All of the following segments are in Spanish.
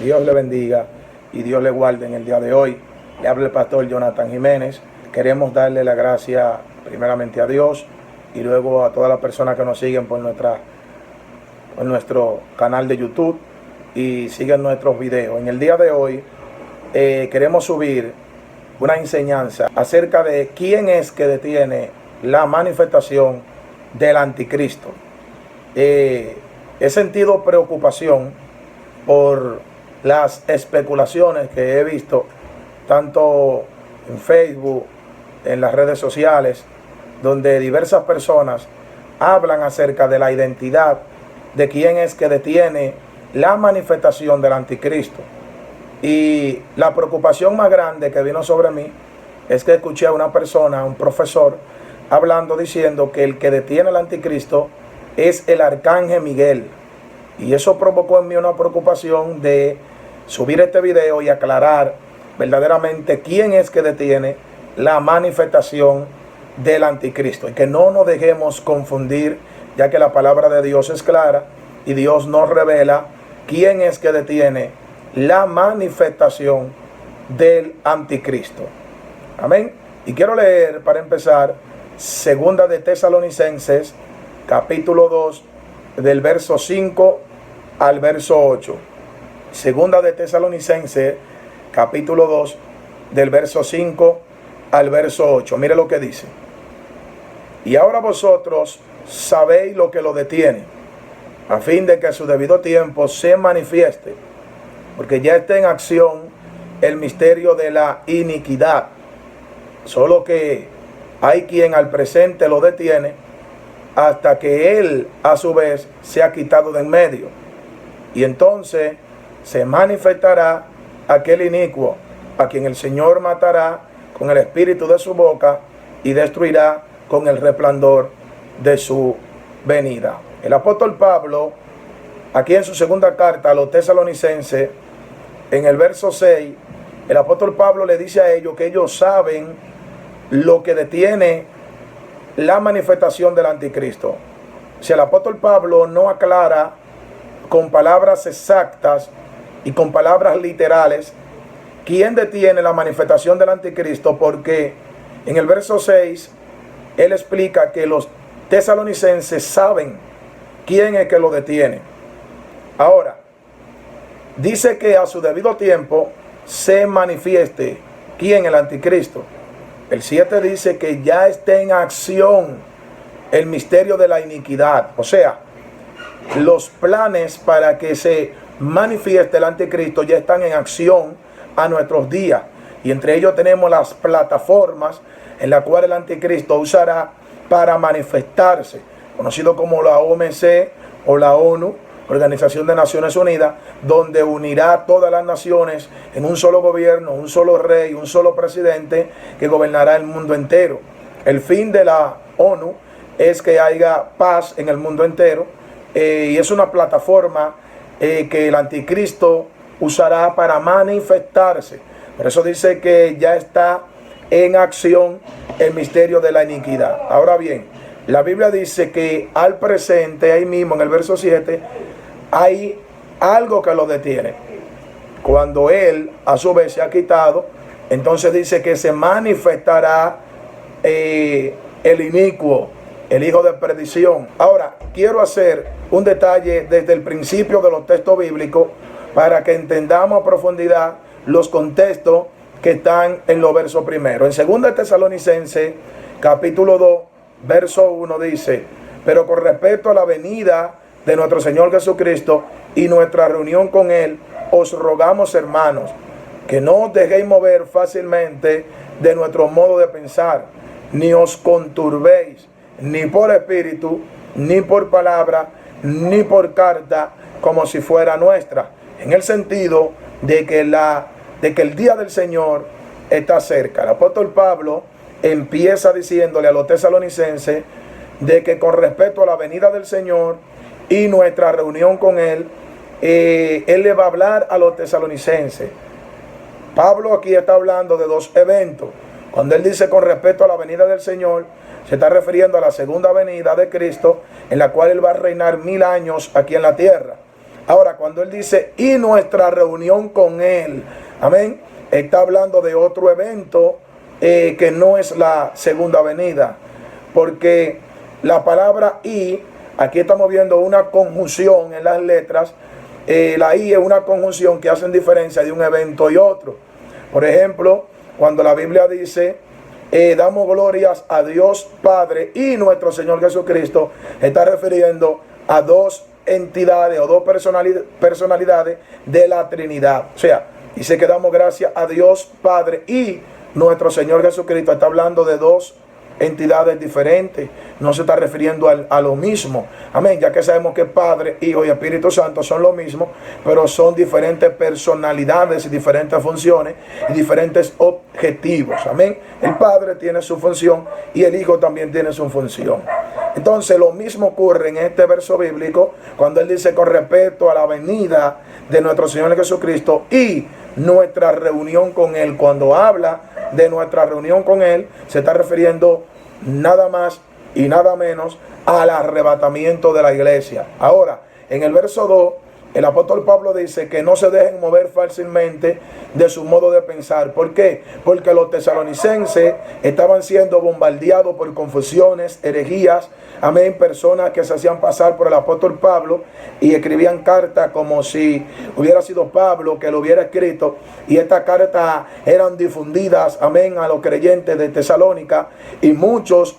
Dios le bendiga y Dios le guarde en el día de hoy. Le habla el pastor Jonathan Jiménez. Queremos darle la gracia primeramente a Dios y luego a todas las personas que nos siguen por nuestro canal de YouTube y siguen nuestros videos. En el día de hoy queremos subir una enseñanza acerca de quién es que detiene la manifestación del anticristo. He sentido preocupación por las especulaciones que he visto tanto en Facebook, en las redes sociales, donde diversas personas hablan acerca de la identidad de quién es que detiene la manifestación del anticristo. Y la preocupación más grande que vino sobre mí es que escuché a una persona, un profesor, hablando, diciendo que el que detiene al anticristo es el arcángel Miguel. Y eso provocó en mí una preocupación de subir este video y aclarar verdaderamente quién es que detiene la manifestación del anticristo. Y que no nos dejemos confundir, ya que la palabra de Dios es clara y Dios nos revela quién es que detiene la manifestación del anticristo. Amén. Y quiero leer para empezar Segunda de Tesalonicenses capítulo 2 del verso 5 al verso 8. Segunda de Tesalonicenses capítulo 2 del verso 5 al verso 8. Mire lo que dice. Y ahora vosotros sabéis lo que lo detiene, a fin de que a su debido tiempo se manifieste, porque ya está en acción el misterio de la iniquidad, solo que hay quien al presente lo detiene hasta que él a su vez se ha quitado de en medio. Y entonces se manifestará aquel inicuo, a quien el Señor matará con el espíritu de su boca y destruirá con el resplandor de su venida. El apóstol Pablo, aquí en su segunda carta a los tesalonicenses, en el verso 6, el apóstol Pablo le dice a ellos que ellos saben lo que detiene la manifestación del anticristo. Si el apóstol Pablo no aclara con palabras exactas y con palabras literales quién detiene la manifestación del anticristo, porque en el verso 6 él explica que los tesalonicenses saben quién es que lo detiene. Ahora, dice que a su debido tiempo se manifieste quién, el anticristo. El 7 dice que ya está en acción el misterio de la iniquidad. O sea, los planes para que se manifieste el anticristo ya están en acción a nuestros días. Y entre ellos tenemos las plataformas en las cuales el anticristo usará para manifestarse, conocido como la OMC o la ONU, Organización de Naciones Unidas, donde unirá a todas las naciones en un solo gobierno, un solo rey, un solo presidente que gobernará el mundo entero. El fin de la ONU es que haya paz en el mundo entero, y es una plataforma que el anticristo usará para manifestarse. Por eso dice que ya está en acción el misterio de la iniquidad. Ahora bien, la Biblia dice que al presente, ahí mismo en el verso 7, hay algo que lo detiene. Cuando él a su vez se ha quitado, entonces dice que se manifestará el inicuo, el hijo de perdición. Ahora, quiero hacer un detalle desde el principio de los textos bíblicos para que entendamos a profundidad los contextos que están en los versos primeros. En 2 Tesalonicenses capítulo 2 verso 1 dice: pero con respecto a la venida de nuestro Señor Jesucristo y nuestra reunión con Él, os rogamos, hermanos, que no os dejéis mover fácilmente de nuestro modo de pensar, ni os conturbéis, ni por espíritu, ni por palabra, ni por carta, como si fuera nuestra, en el sentido de que el día del Señor está cerca. El apóstol Pablo empieza diciéndole a los tesalonicenses de que con respecto a la venida del Señor y nuestra reunión con Él, Él le va a hablar a los tesalonicenses. Pablo aquí está hablando de dos eventos. Cuando él dice con respecto a la venida del Señor, se está refiriendo a la segunda venida de Cristo, en la cual Él va a reinar 1000 años aquí en la tierra. Ahora, cuando él dice, y nuestra reunión con él, amén, está hablando de otro evento que no es la segunda venida, porque la palabra y, aquí estamos viendo una conjunción en las letras. La I es una conjunción que hacen diferencia de un evento y otro. Por ejemplo, cuando la Biblia dice, damos glorias a Dios Padre y nuestro Señor Jesucristo, está refiriendo a dos entidades o dos personalidades de la Trinidad. O sea, dice que damos gracias a Dios Padre y nuestro Señor Jesucristo. Está hablando de dos entidades diferentes, no se está refiriendo a lo mismo, amén, ya que sabemos que Padre, Hijo y Espíritu Santo son lo mismo, pero son diferentes personalidades y diferentes funciones y diferentes objetivos, amén. El Padre tiene su función y el Hijo también tiene su función. Entonces lo mismo ocurre en este verso bíblico cuando él dice con respecto a la venida de nuestro Señor Jesucristo y nuestra reunión con él. Cuando habla de nuestra reunión con él, se está refiriendo nada más y nada menos al arrebatamiento de la iglesia. Ahora, en el verso 2, el apóstol Pablo dice que no se dejen mover fácilmente de su modo de pensar. ¿Por qué? Porque los tesalonicenses estaban siendo bombardeados por confusiones, herejías, amén, personas que se hacían pasar por el apóstol Pablo y escribían cartas como si hubiera sido Pablo que lo hubiera escrito, y estas cartas eran difundidas, amén, a los creyentes de Tesalónica, y muchos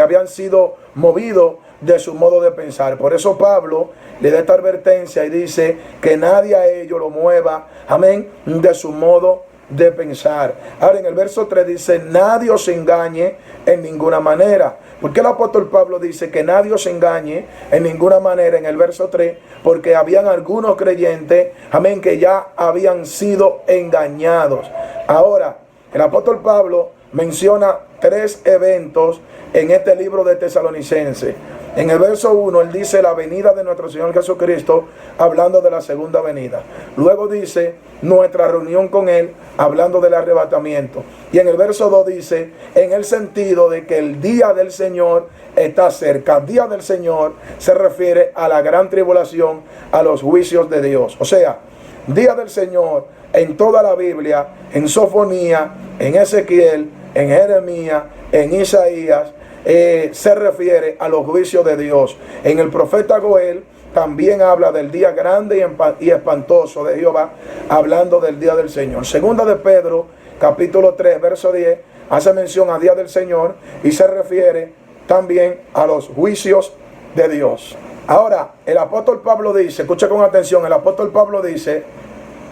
habían sido movidos de su modo de pensar. Por eso Pablo le da esta advertencia y dice que nadie a ellos lo mueva, amén, de su modo de pensar. Ahora en el verso 3 dice, nadie os engañe en ninguna manera. ¿Por qué el apóstol Pablo dice que nadie os engañe en ninguna manera en el verso 3? Porque habían algunos creyentes, amén, que ya habían sido engañados. Ahora, el apóstol Pablo menciona 3 eventos en este libro de Tesalonicenses. En el verso 1, él dice la venida de nuestro Señor Jesucristo, hablando de la segunda venida. Luego dice nuestra reunión con él, hablando del arrebatamiento. Y en el verso 2 dice, en el sentido de que el día del Señor está cerca. Día del Señor se refiere a la gran tribulación, a los juicios de Dios. O sea, día del Señor en toda la Biblia, en Sofonía, en Ezequiel, en Jeremías, en Isaías, se refiere a los juicios de Dios. En el profeta Joel también habla del día grande y espantoso de Jehová, hablando del día del Señor. Segunda de Pedro, capítulo 3, verso 10, hace mención al día del Señor y se refiere también a los juicios de Dios. Ahora, el apóstol Pablo dice, escucha con atención, el apóstol Pablo dice,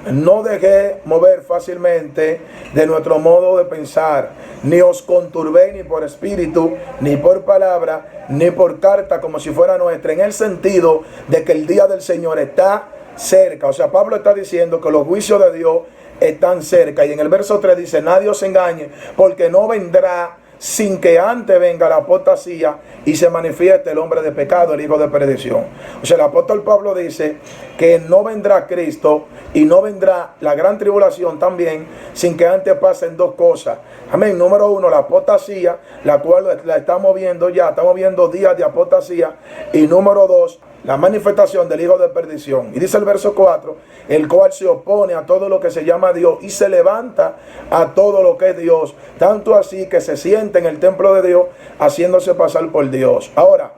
no dejé mover fácilmente de nuestro modo de pensar, ni os conturbéis ni por espíritu, ni por palabra, ni por carta como si fuera nuestra, en el sentido de que el día del Señor está cerca. O sea, Pablo está diciendo que los juicios de Dios están cerca. Y en el verso 3 dice, nadie os engañe, porque no vendrá sin que antes venga la apostasía y se manifieste el hombre de pecado, el hijo de perdición. O sea, el apóstol Pablo dice que no vendrá Cristo y no vendrá la gran tribulación también sin que antes pasen 2 cosas. Amén. Número 1, la apostasía, la cual la estamos viendo ya, estamos viendo días de apostasía. Y número 2, la manifestación del hijo de perdición. Y dice el verso 4, el cual se opone a todo lo que se llama Dios y se levanta a todo lo que es Dios, tanto así que se siente en el templo de Dios haciéndose pasar por Dios. Ahora,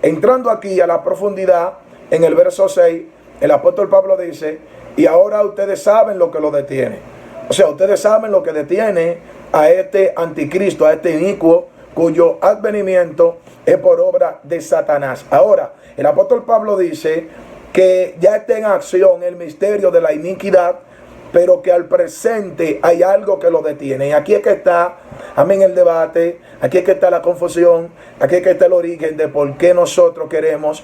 entrando aquí a la profundidad, en el verso 6, el apóstol Pablo dice, y ahora ustedes saben lo que lo detiene. O sea, ustedes saben lo que detiene a este anticristo, a este inicuo, cuyo advenimiento es por obra de Satanás. Ahora, el apóstol Pablo dice que ya está en acción el misterio de la iniquidad, pero que al presente hay algo que lo detiene. Y aquí es que está, amén, el debate, aquí es que está la confusión, aquí es que está el origen de por qué nosotros queremos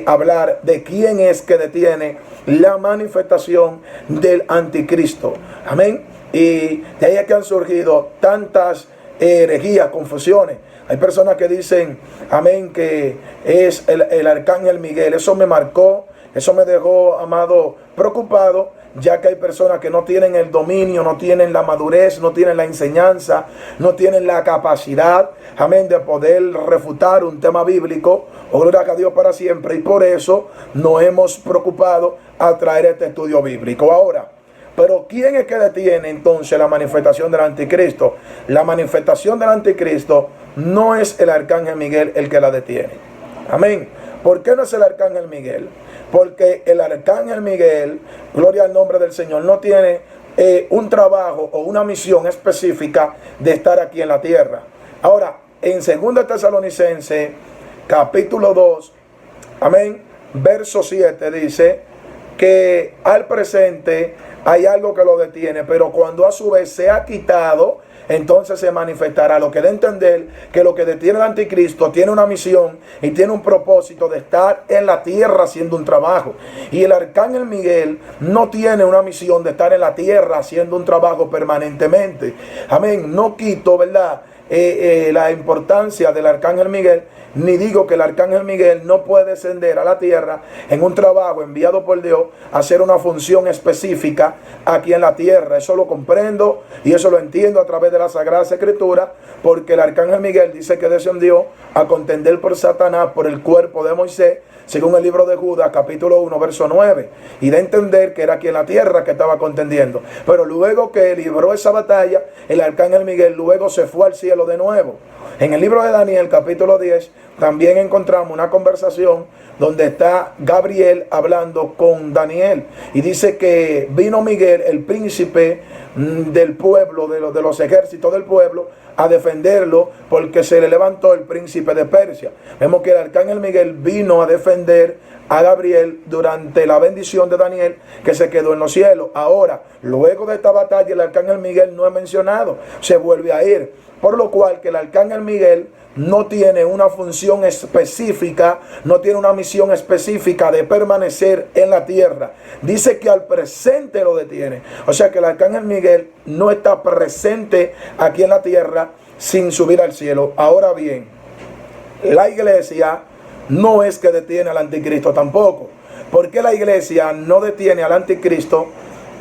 hablar de quién es que detiene la manifestación del anticristo. Amén. Y de ahí es que han surgido tantas herejías, confusiones. Hay personas que dicen, amén, que es el arcángel Miguel. Eso me marcó, eso me dejó, amado, preocupado. ya que hay personas que no tienen el dominio, no tienen la madurez, no tienen la enseñanza, no tienen la capacidad, amén, de poder refutar un tema bíblico, gloria a Dios para siempre, y por eso nos hemos preocupado a traer este estudio bíblico. Ahora, pero ¿quién es que detiene entonces la manifestación del anticristo? La manifestación del anticristo no es el arcángel Miguel el que la detiene. Amén. ¿Por qué no es el arcángel Miguel? Porque el arcángel Miguel, gloria al nombre del Señor, no tiene un trabajo o una misión específica de estar aquí en la tierra. Ahora, en 2 Tesalonicenses, capítulo 2, amén, verso 7 dice que al presente hay algo que lo detiene, pero cuando a su vez sea quitado, entonces se manifestará. Lo que da a entender que lo que detiene el anticristo tiene una misión y tiene un propósito de estar en la tierra haciendo un trabajo. Y el arcángel Miguel no tiene una misión de estar en la tierra haciendo un trabajo permanentemente. Amén. No quito, ¿verdad?, la importancia del arcángel Miguel, ni digo que el arcángel Miguel no puede descender a la tierra en un trabajo enviado por Dios a hacer una función específica aquí en la tierra. Eso lo comprendo y eso lo entiendo a través de la Sagrada Escritura, porque el arcángel Miguel dice que descendió a contender por Satanás, por el cuerpo de Moisés, según el libro de Judas, capítulo 1, verso 9, y de entender que era aquí en la tierra que estaba contendiendo. Pero luego que libró esa batalla, el arcángel Miguel luego se fue al cielo de nuevo. En el libro de Daniel, capítulo 10, también encontramos una conversación donde está Gabriel hablando con Daniel, y dice que vino Miguel, el príncipe del pueblo, de los ejércitos del pueblo, a defenderlo, porque se le levantó el príncipe de Persia. Vemos que el arcángel Miguel vino a defender a Gabriel durante la bendición de Daniel, que se quedó en los cielos. Ahora, luego de esta batalla, el arcángel Miguel no es mencionado, se vuelve a ir, por lo cual que el arcángel Miguel no tiene una función específica, no tiene una misión específica de permanecer en la tierra. Dice que al presente lo detiene. O sea que el arcángel Miguel no está presente aquí en la tierra sin subir al cielo. Ahora bien, la iglesia no es que detiene al anticristo tampoco. ¿Por qué la iglesia no detiene al anticristo?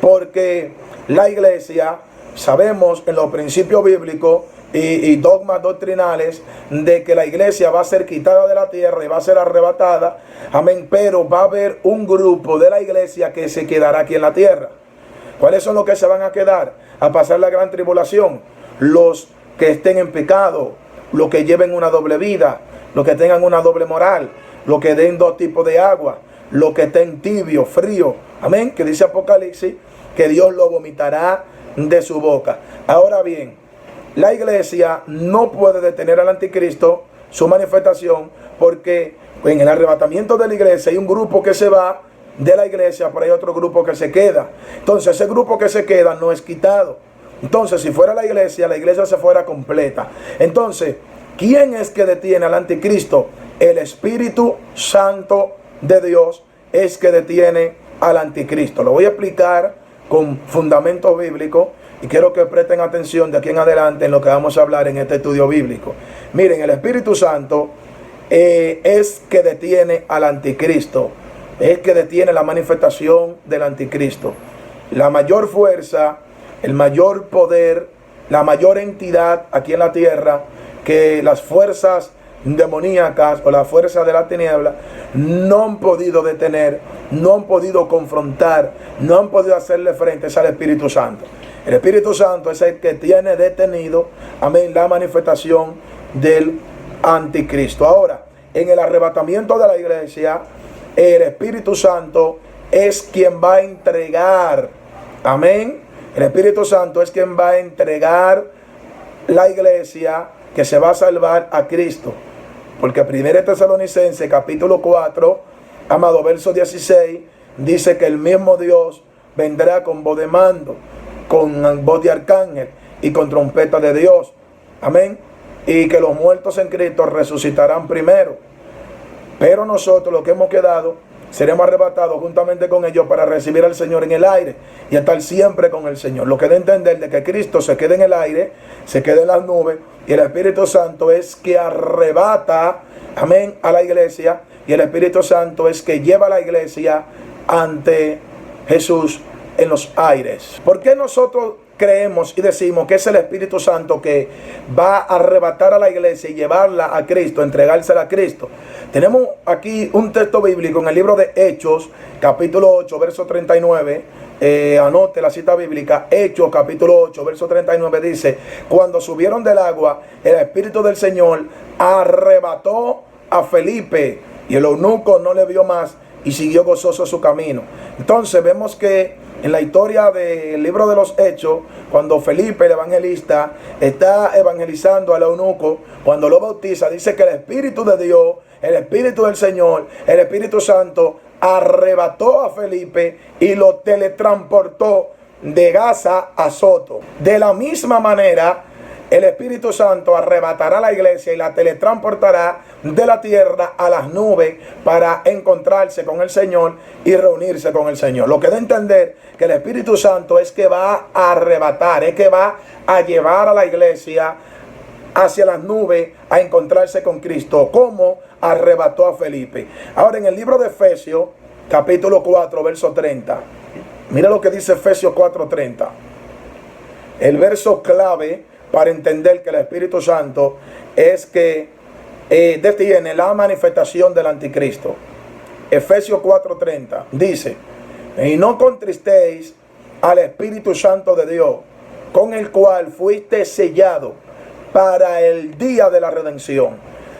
Porque la iglesia, sabemos en los principios bíblicos y dogmas doctrinales de que la iglesia va a ser quitada de la tierra y va a ser arrebatada, amén, pero va a haber un grupo de la iglesia que se quedará aquí en la tierra. ¿Cuáles son los que se van a quedar a pasar la gran tribulación? Los que estén en pecado, los que lleven una doble vida, los que tengan una doble moral, los que den dos tipos de agua, los que estén tibio, frío, amén, que dice Apocalipsis que Dios lo vomitará de su boca. Ahora bien, la iglesia no puede detener al anticristo, su manifestación, porque en el arrebatamiento de la iglesia hay un grupo que se va de la iglesia, pero hay otro grupo que se queda. Entonces ese grupo que se queda no es quitado. Entonces si fuera la iglesia se fuera completa. Entonces, ¿quién es que detiene al anticristo? El Espíritu Santo de Dios es que detiene al anticristo. Lo voy a explicar con fundamento bíblico y quiero que presten atención de aquí en adelante en lo que vamos a hablar en este estudio bíblico. Miren, el Espíritu Santo es que detiene al anticristo, es que detiene la manifestación del anticristo. La mayor fuerza, el mayor poder, la mayor entidad aquí en la tierra que las fuerzas demoníacas o la fuerza de la tiniebla no han podido detener, no han podido confrontar, no han podido hacerle frente, es al Espíritu Santo. El Espíritu Santo es el que tiene detenido, amén, la manifestación del anticristo. Ahora, en el arrebatamiento de la iglesia, el Espíritu Santo es quien va a entregar, amén, el Espíritu Santo es quien va a entregar la iglesia que se va a salvar a Cristo. Porque 1 Tesalonicenses capítulo 4, amado, verso 16, dice que el mismo Dios vendrá con voz de mando, con voz de arcángel y con trompeta de Dios. Amén. Y que los muertos en Cristo resucitarán primero. Pero nosotros, los que hemos quedado, seremos arrebatados juntamente con ellos para recibir al Señor en el aire y estar siempre con el Señor. Lo que da a entender de que Cristo se quede en el aire, se quede en las nubes, y el Espíritu Santo es que arrebata, amén, a la iglesia, y el Espíritu Santo es que lleva a la iglesia ante Jesús en los aires. ¿Por qué nosotros creemos y decimos que es el Espíritu Santo que va a arrebatar a la iglesia y llevarla a Cristo, entregársela a Cristo? Tenemos aquí un texto bíblico en el libro de Hechos, capítulo 8, verso 39. Anote la cita bíblica. Hechos, capítulo 8, verso 39 dice: cuando subieron del agua, el Espíritu del Señor arrebató a Felipe, y el eunuco no le vio más y siguió gozoso su camino. Entonces vemos que en la historia del libro de los Hechos, cuando Felipe el evangelista está evangelizando al eunuco, cuando lo bautiza, dice que el Espíritu de Dios, el Espíritu del Señor, el Espíritu Santo arrebató a Felipe y lo teletransportó de Gaza a Soto. De la misma manera, el Espíritu Santo arrebatará a la iglesia y la teletransportará de la tierra a las nubes para encontrarse con el Señor y reunirse con el Señor. Lo que da a entender que el Espíritu Santo es que va a arrebatar, es que va a llevar a la iglesia hacia las nubes a encontrarse con Cristo, como arrebató a Felipe. Ahora, en el libro de Efesios, capítulo 4, verso 30, mira lo que dice Efesios 4:30. El verso clave para entender que el Espíritu Santo es que detiene la manifestación del anticristo. Efesios 4:30 dice: y no contristéis al Espíritu Santo de Dios, con el cual fuiste sellado para el día de la redención.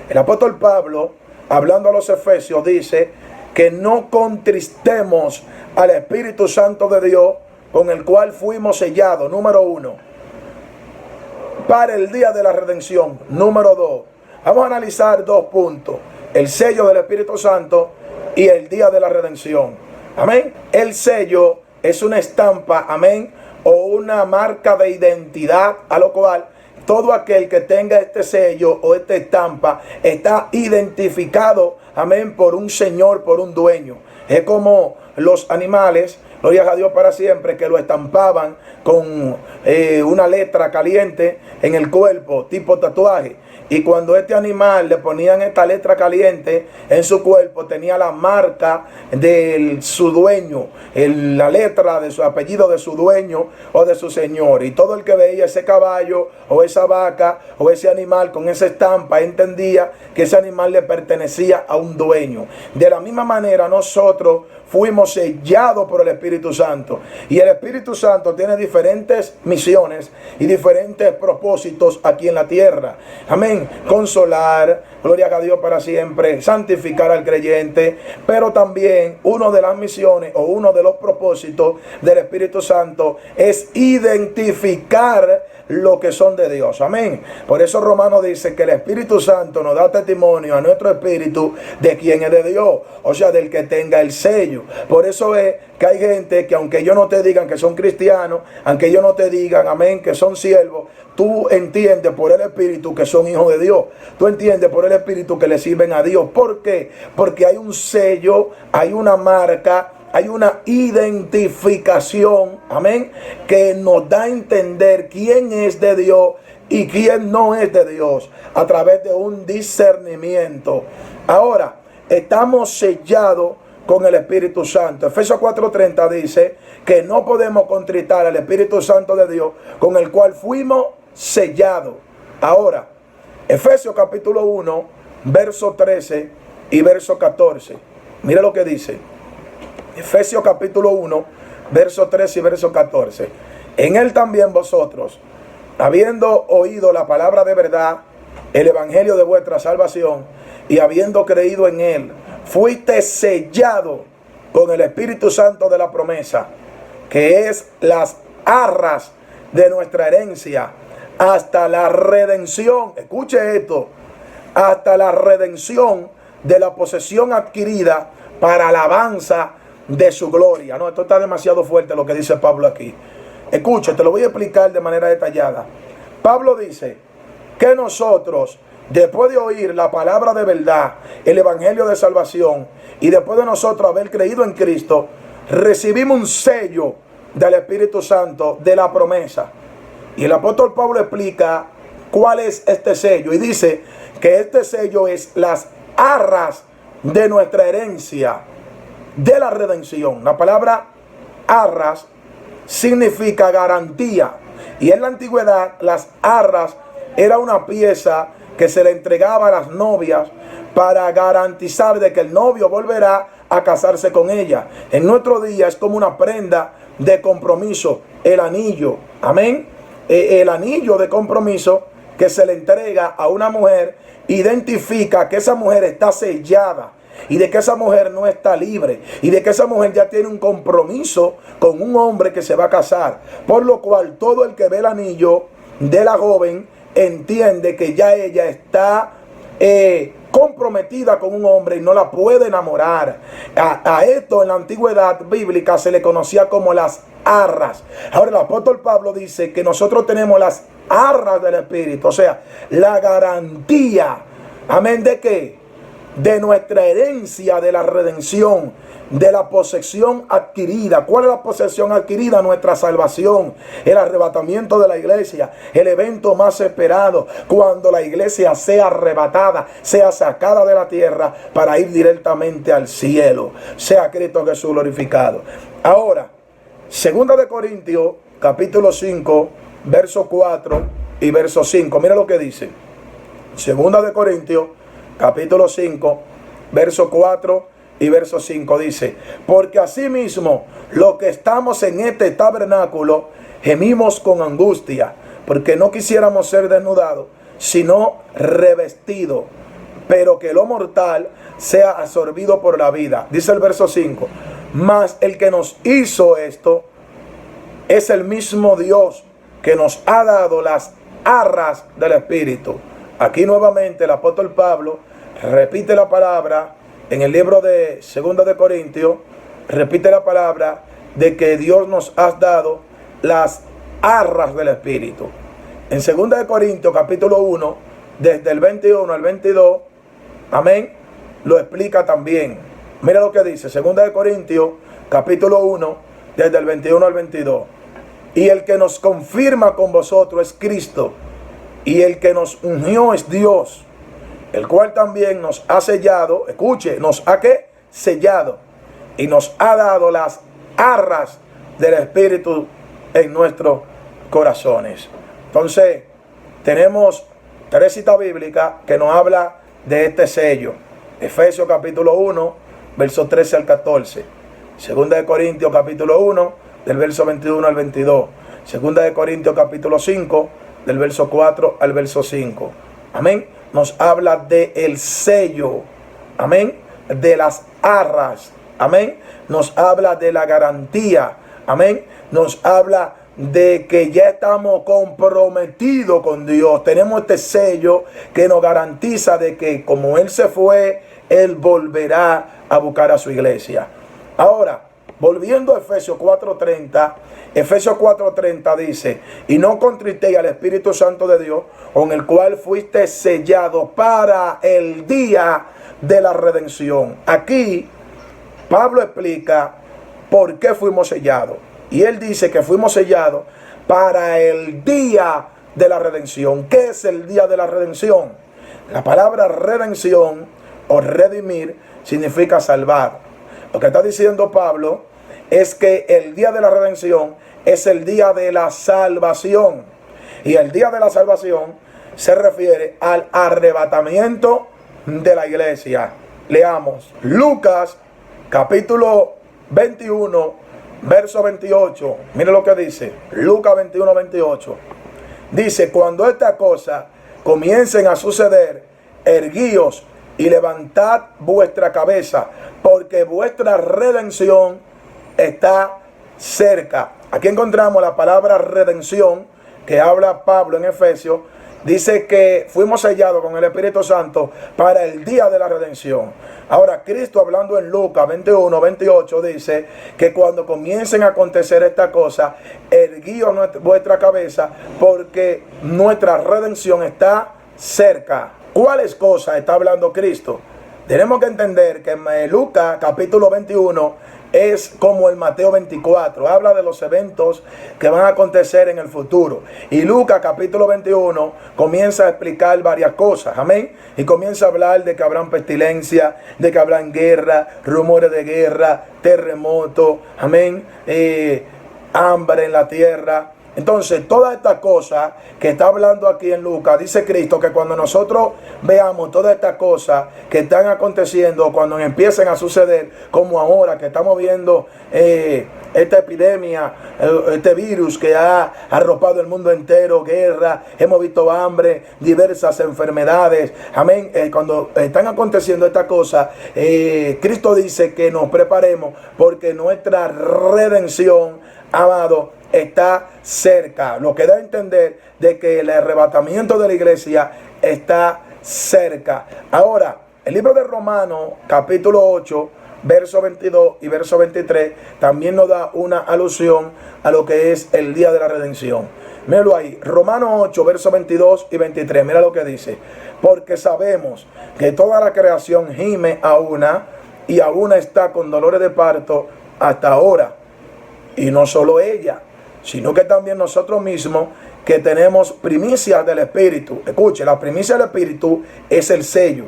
El apóstol Pablo, hablando a los efesios, dice que no contristemos al Espíritu Santo de Dios, con el cual fuimos sellados, número 1, para el día de la redención. Número 2, vamos a analizar 2 puntos: el sello del Espíritu Santo y el día de la redención. Amén. El sello es una estampa, amén, o una marca de identidad, a lo cual todo aquel que tenga este sello o esta estampa está identificado, amén, por un señor, por un dueño. Es como los animales, gloria a Dios para siempre, que lo estampaban con una letra caliente en el cuerpo, tipo tatuaje. Y cuando este animal le ponían esta letra caliente en su cuerpo, tenía la marca de su dueño, la letra de su apellido de su dueño o de su señor. Y todo el que veía ese caballo o esa vaca o ese animal con esa estampa entendía que ese animal le pertenecía a un dueño. De la misma manera, nosotros fuimos sellados por el Espíritu Santo. Y el Espíritu Santo tiene diferentes misiones y diferentes propósitos aquí en la tierra. Amén. Consolar, gloria a Dios para siempre, santificar al creyente. Pero también una de las misiones o uno de los propósitos del Espíritu Santo es identificar lo que son de Dios. Amén. Por eso Romanos dice que el Espíritu Santo nos da testimonio a nuestro espíritu de quién es de Dios, o sea, del que tenga el sello. Por eso es que hay gente que, aunque ellos no te digan que son cristianos, aunque ellos no te digan, amén, que son siervos, tú entiendes por el Espíritu que son hijos de Dios. Tú entiendes por el Espíritu que le sirven a Dios. ¿Por qué? Porque hay un sello, hay una marca, hay una identificación, amén, que nos da a entender quién es de Dios y quién no es de Dios a través de un discernimiento. Ahora, estamos sellados con el Espíritu Santo. Efesios 4:30 dice que no podemos contristar al Espíritu Santo de Dios, con el cual fuimos sellados. Ahora, Efesios capítulo 1, verso 13 y verso 14. Mira lo que dice. Efesios capítulo 1, verso 13 y verso 14. En él también vosotros, habiendo oído la palabra de verdad, el evangelio de vuestra salvación, y habiendo creído en él, fuiste sellado con el Espíritu Santo de la promesa, que es las arras de nuestra herencia, hasta la redención. Escuche esto: hasta la redención de la posesión adquirida para alabanza de su gloria. No, esto está demasiado fuerte lo que dice Pablo aquí. Escuche, te lo voy a explicar de manera detallada. Pablo dice que nosotros, después de oír la palabra de verdad, el evangelio de salvación, y después de nosotros haber creído en Cristo, recibimos un sello del Espíritu Santo de la promesa. Y el apóstol Pablo explica cuál es este sello, y dice que este sello es las arras de nuestra herencia, de la redención. La palabra arras significa garantía. Y en la antigüedad las arras era una pieza que se le entregaba a las novias para garantizar de que el novio volverá a casarse con ella. En nuestro día es como una prenda de compromiso, el anillo, amén. El anillo de compromiso que se le entrega a una mujer identifica que esa mujer está sellada y de que esa mujer no está libre y de que esa mujer ya tiene un compromiso con un hombre que se va a casar. Por lo cual todo el que ve el anillo de la joven entiende que ya ella está comprometida con un hombre y no la puede enamorar. A esto en la antigüedad bíblica se le conocía como las arras. Ahora el apóstol Pablo dice que nosotros tenemos las arras del Espíritu, o sea, la garantía, amén, ¿de qué? De nuestra herencia, de la redención, de la posesión adquirida. ¿Cuál es la posesión adquirida? Nuestra salvación, el arrebatamiento de la iglesia, el evento más esperado, cuando la iglesia sea arrebatada, sea sacada de la tierra para ir directamente al cielo, sea Cristo Jesús glorificado. Ahora, 2 de Corintios, capítulo 5, verso 4 y verso 5. Mira lo que dice. 2 de Corintios, capítulo 5, verso 4 y verso 5 dice: porque asimismo los que estamos en este tabernáculo gemimos con angustia, porque no quisiéramos ser desnudados, sino revestidos, pero que lo mortal sea absorbido por la vida. Dice el verso 5: mas el que nos hizo esto es el mismo Dios que nos ha dado las arras del Espíritu. Aquí nuevamente el apóstol Pablo repite la palabra en el libro de 2 de Corintios, repite la palabra de que Dios nos ha dado las arras del Espíritu. En 2 de Corintios capítulo 1, desde el 21 al 22, amén, lo explica también. Mira lo que dice 2 de Corintios capítulo 1, desde el 21 al 22. Y el que nos confirma con vosotros es Cristo, y el que nos ungió es Dios, el cual también nos ha sellado, escuche, nos ha ¿qué? Sellado, y nos ha dado las arras del Espíritu en nuestros corazones. Entonces, tenemos 3 citas bíblicas que nos habla de este sello. Efesios capítulo 1, versos 13 al 14. 2 de Corintios capítulo 1, del verso 21 al 22. 2 de Corintios capítulo 5, del verso 4 al verso 5. Amén. Nos habla de el sello, amén, de las arras, amén, nos habla de la garantía, amén, nos habla de que ya estamos comprometidos con Dios. Tenemos este sello que nos garantiza de que como Él se fue, Él volverá a buscar a su iglesia. Ahora, volviendo a Efesios 4:30, Efesios 4:30 dice: y no contristéis al Espíritu Santo de Dios, con el cual fuiste sellado para el día de la redención. Aquí Pablo explica por qué fuimos sellados. Y él dice que fuimos sellados para el día de la redención. ¿Qué es el día de la redención? La palabra redención o redimir significa salvar. Lo que está diciendo Pablo es que el día de la redención es el día de la salvación. Y el día de la salvación se refiere al arrebatamiento de la iglesia. Leamos Lucas capítulo 21, verso 28. Mire lo que dice Lucas 21, 28. Dice: cuando estas cosas comiencen a suceder, erguíos y levantad vuestra cabeza, porque vuestra redención está cerca. Aquí encontramos la palabra redención que habla Pablo en Efesios. Dice que fuimos sellados con el Espíritu Santo para el día de la redención. Ahora, Cristo, hablando en Lucas 21, 28, dice que cuando comiencen a acontecer estas cosas, erguíos vuestra cabeza, porque nuestra redención está cerca. ¿Cuáles cosas está hablando Cristo? Tenemos que entender que Lucas capítulo 21 es como el Mateo 24, habla de los eventos que van a acontecer en el futuro. Y Lucas capítulo 21 comienza a explicar varias cosas, amén. Y comienza a hablar de que habrán pestilencia, de que habrán guerra, rumores de guerra, terremotos, amén. hambre en la tierra. Entonces, todas estas cosas que está hablando aquí en Lucas, dice Cristo que cuando nosotros veamos todas estas cosas que están aconteciendo, cuando empiecen a suceder, como ahora que estamos viendo esta epidemia, este virus que ha arropado el mundo entero, guerra, hemos visto hambre, diversas enfermedades, amén. Cuando están aconteciendo estas cosas, Cristo dice que nos preparemos porque nuestra redención, amado, está cerca, lo que da a entender de que el arrebatamiento de la iglesia está cerca. Ahora, el libro de Romanos, capítulo 8, verso 22 y verso 23, también nos da una alusión a lo que es el día de la redención. Míralo ahí, Romanos 8, verso 22 y 23, mira lo que dice: porque sabemos que toda la creación gime a una, y a una está con dolores de parto hasta ahora. Y no solo ella, sino que también nosotros mismos, que tenemos primicias del Espíritu. Escuche, la primicia del Espíritu es el sello.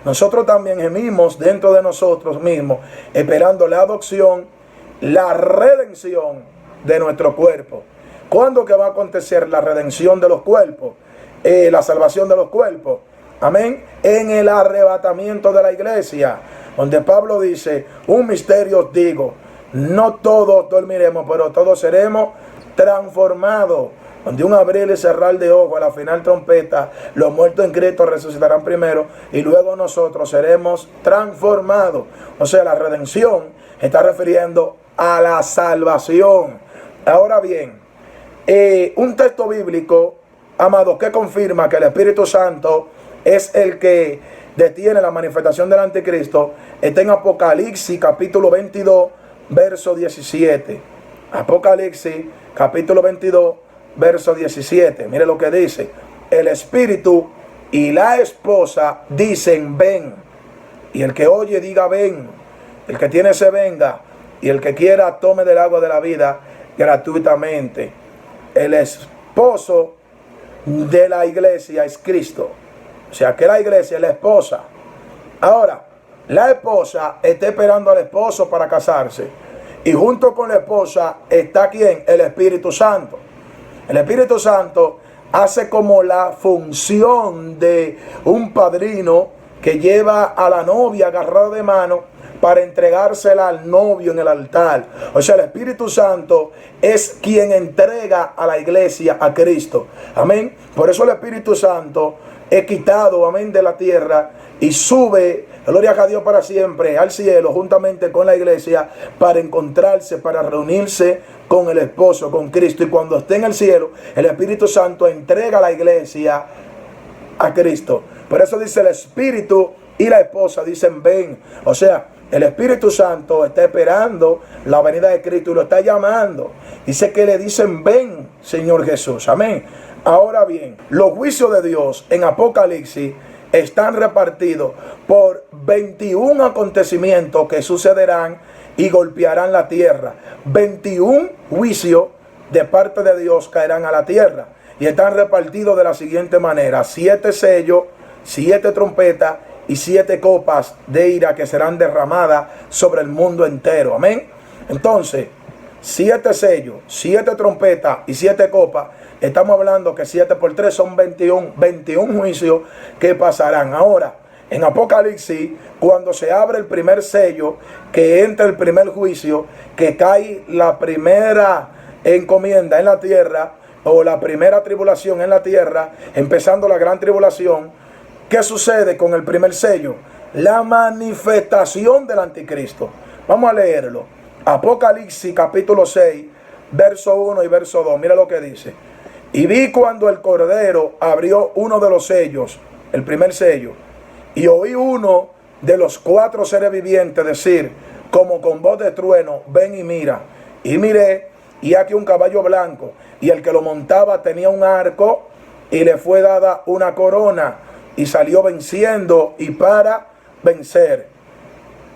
Nosotros también gemimos dentro de nosotros mismos, esperando la adopción, la redención de nuestro cuerpo. ¿Cuándo que va a acontecer la redención de los cuerpos? La salvación de los cuerpos. Amén. En el arrebatamiento de la iglesia, donde Pablo dice: un misterio os digo, no todos dormiremos, pero todos seremos transformados. Donde un abrir y cerrar de ojos, a la final trompeta, los muertos en Cristo resucitarán primero y luego nosotros seremos transformados. O sea, la redención está refiriendo a la salvación. Ahora bien, un texto bíblico, amado, que confirma que el Espíritu Santo es el que detiene la manifestación del anticristo, está en Apocalipsis capítulo 22, verso 17. Apocalipsis capítulo 22, verso 17. Mire lo que dice: el Espíritu y la esposa dicen ven, y el que oye diga ven, el que tiene se venga, y el que quiera tome del agua de la vida gratuitamente. El esposo de la iglesia es Cristo, o sea que la iglesia es la esposa. Ahora, la esposa está esperando al esposo para casarse, y junto con la esposa está ¿quién? El Espíritu Santo. El Espíritu Santo hace como la función de un padrino que lleva a la novia agarrada de mano para entregársela al novio en el altar. O sea, el Espíritu Santo es quien entrega a la iglesia a Cristo. Amén. Por eso el Espíritu Santo es quitado, amén, de la tierra y sube, gloria a Dios, para siempre al cielo juntamente con la iglesia para encontrarse, para reunirse con el esposo, con Cristo. Y cuando esté en el cielo, el Espíritu Santo entrega a la iglesia a Cristo. Por eso dice: el Espíritu y la esposa dicen ven. O sea, el Espíritu Santo está esperando la venida de Cristo y lo está llamando. Dice que le dicen ven, Señor Jesús. Amén. Ahora bien, los juicios de Dios en Apocalipsis están repartidos por 21 acontecimientos que sucederán y golpearán la tierra. 21 juicios de parte de Dios caerán a la tierra y están repartidos de la siguiente manera: 7 sellos, 7 trompetas y 7 copas de ira que serán derramadas sobre el mundo entero. Amén. Entonces, 7 sellos, 7 trompetas y 7 copas. Estamos hablando que 7 por 3 son 21 juicios que pasarán. Ahora, en Apocalipsis, cuando se abre el primer sello, que entra el primer juicio, que cae la primera encomienda en la tierra, o la primera tribulación en la tierra, empezando la gran tribulación, ¿qué sucede con el primer sello? La manifestación del anticristo. Vamos a leerlo. Apocalipsis capítulo 6, verso 1 y verso 2. Mira lo que dice: y vi cuando el Cordero abrió uno de los sellos, el primer sello, y oí uno de los 4 seres vivientes decir, como con voz de trueno: ven y mira. Y miré, y aquí un caballo blanco, y el que lo montaba tenía un arco, y le fue dada una corona, y salió venciendo y para vencer.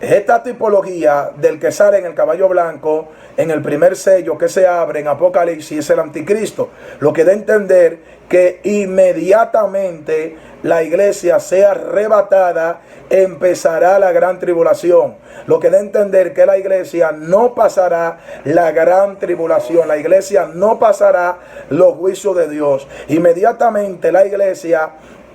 Esta tipología del que sale en el caballo blanco, en el primer sello que se abre en Apocalipsis, es el anticristo. Lo que da a entender que inmediatamente la iglesia sea arrebatada, empezará la gran tribulación. Lo que da a entender que la iglesia no pasará la gran tribulación. La iglesia no pasará los juicios de Dios. Inmediatamente la iglesia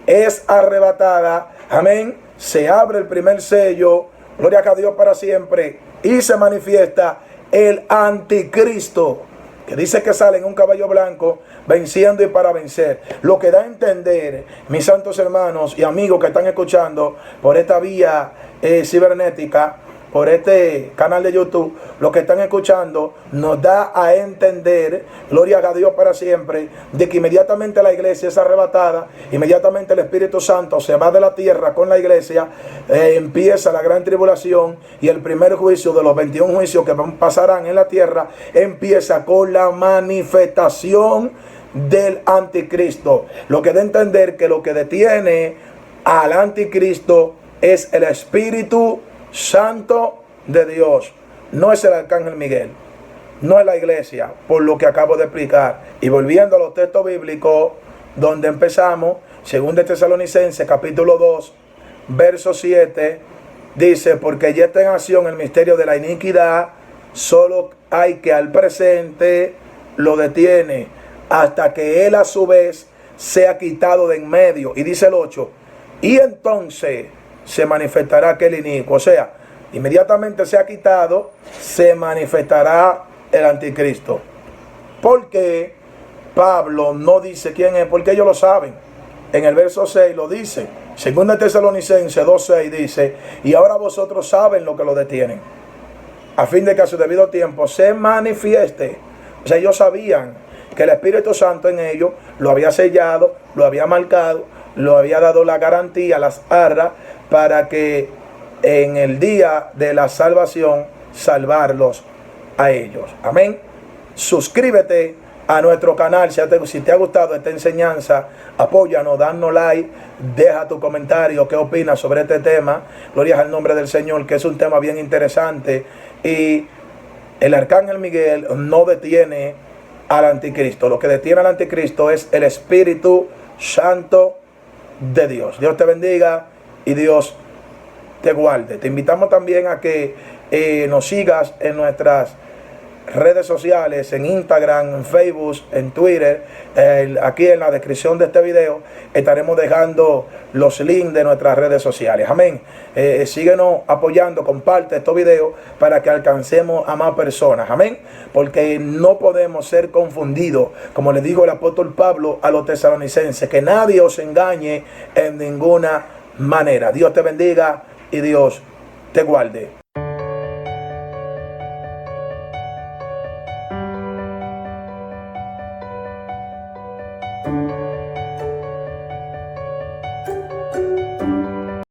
es arrebatada. Amén. Se abre el primer sello. Gloria a Dios para siempre. Y se manifiesta el anticristo, que dice que sale en un caballo blanco, venciendo y para vencer. Lo que da a entender, mis santos hermanos y amigos que están escuchando por esta vía cibernética, por este canal de YouTube, lo que están escuchando, nos da a entender, gloria a Dios para siempre, de que inmediatamente la iglesia es arrebatada, inmediatamente el Espíritu Santo se va de la tierra con la iglesia, empieza la gran tribulación, y el primer juicio de los 21 juicios que pasarán en la tierra empieza con la manifestación del anticristo. Lo que da a entender que lo que detiene al anticristo es el Espíritu Santo de Dios. No es el arcángel Miguel, no es la iglesia, por lo que acabo de explicar. Y volviendo a los textos bíblicos donde empezamos, 2 Tesalonicenses capítulo 2 verso 7, dice: porque ya está en acción el misterio de la iniquidad, solo hay que al presente lo detiene, hasta que él a su vez sea quitado de en medio. Y dice el 8, y entonces se manifestará aquel inicuo. O sea, inmediatamente sea quitado, se manifestará el anticristo. Porque Pablo no dice quién es, porque ellos lo saben. En el verso 6 lo dice. 2 Tesalonicenses 2:6 dice: y ahora vosotros saben lo que lo detienen, a fin de que a su debido tiempo se manifieste. O sea, ellos sabían que el Espíritu Santo en ellos lo había sellado, lo había marcado, lo había dado la garantía, las arras, para que en el día de la salvación salvarlos a ellos. Amén. Suscríbete a nuestro canal si te ha gustado esta enseñanza. Apóyanos, danos like, deja tu comentario, qué opinas sobre este tema. Gloria al nombre del Señor, que es un tema bien interesante. Y el arcángel Miguel no detiene al anticristo. Lo que detiene al anticristo es el Espíritu Santo de Dios. Dios te bendiga y Dios te guarde. Te invitamos también a que nos sigas en nuestras redes sociales, en Instagram, en Facebook, en Twitter. Aquí en la descripción de este video estaremos dejando los links de nuestras redes sociales. Amén. Síguenos apoyando, comparte estos videos para que alcancemos a más personas. Amén. Porque no podemos ser confundidos, como le dijo el apóstol Pablo a los tesalonicenses, que nadie os engañe en ninguna manera. Dios te bendiga y Dios te guarde.